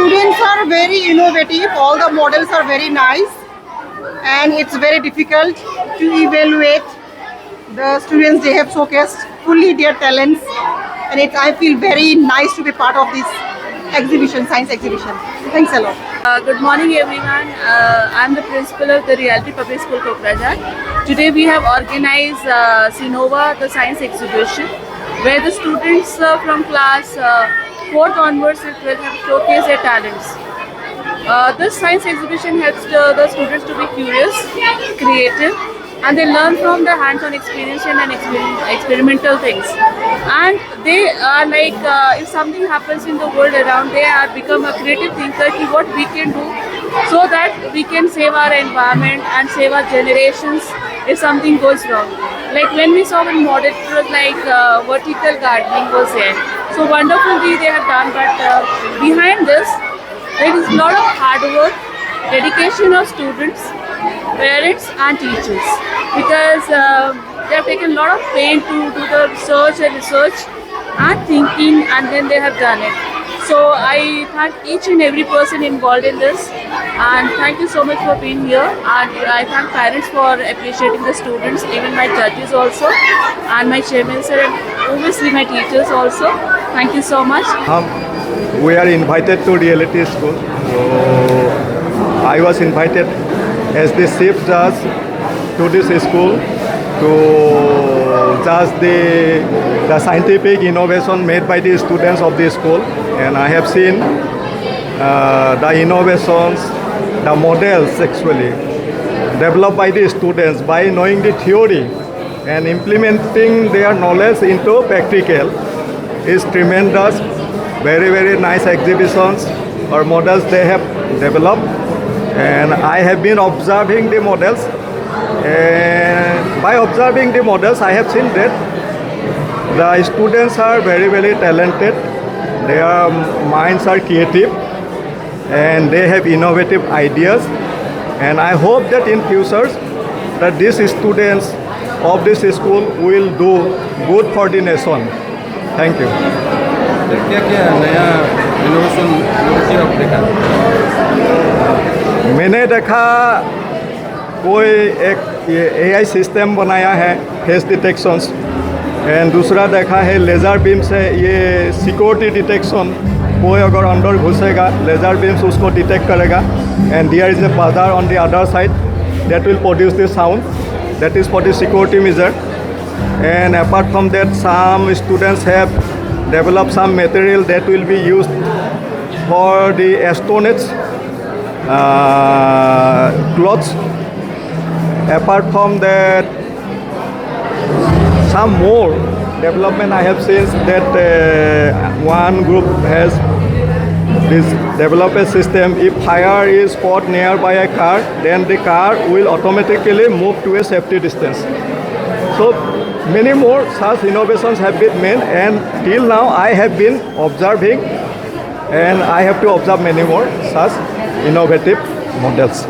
students are very innovative. All the models are very nice, and it's very difficult to evaluate the students. They have showcased fully their talents, and I feel very nice to be part of this exhibition, science exhibition. Thanks a lot. Good morning everyone. I'm the principal of the Reality Public School Kokrajhar. Today we have organized Sinova, the science exhibition, where the students from class 4th onwards will have showcased their talents. This science exhibition helps the students to be curious, creative, and they learn from the hands-on experience and experimental things. And they are like, if something happens in the world around, they are become a creative thinker ki what we can do so that we can save our environment and save our generations if something goes wrong. Like when we saw one model, it was like vertical gardening was there. So wonderfully they have done, but behind this there is a lot of hard work, dedication of students, parents and teachers, because they have taken a lot of pain to do the research and thinking, and then they have done it. So I thank each and every person involved in this, and thank you so much for being here, and I thank parents for appreciating the students, even my judges also, and my chairman sir, and obviously my teachers also. Thank you so much. We are invited to Reality School. So I was invited as the chief judge to this school to judge the scientific innovation made by the students of this school. And I have seen the innovations, the models actually developed by the students by knowing the theory and implementing their knowledge into practical is tremendous. Very, very nice exhibitions or models they have developed, and I have been observing the models, and by observing the models I have seen that the students are very, very talented. Their minds are creative and they have innovative ideas, and I hope that in future that these students of this school will do good for the nation. Thank you. क्या क्या नया innovation आप देखा? मैंने देखा कोई एक AI system बनाया है फेस डिटेक्शंस, एंड दूसरा देखा है लेज़र बीम से ये सिक्योरिटी डिटेक्शन. कोई अगर अंदर घुसेगा लेज़र बीम्स उसको डिटेक्ट करेगा, and there is a buzzer on the other side that will produce the sound. That is for the security measure. And apart from that some students have develop some material that will be used for the astronauts clothes. Apart from that, some more development I have seen that one group has developed a system. If fire is fought nearby a car, then the car will automatically move to a safety distance. So many more such innovations have been made, and till now I have been observing, and I have to observe many more such innovative models.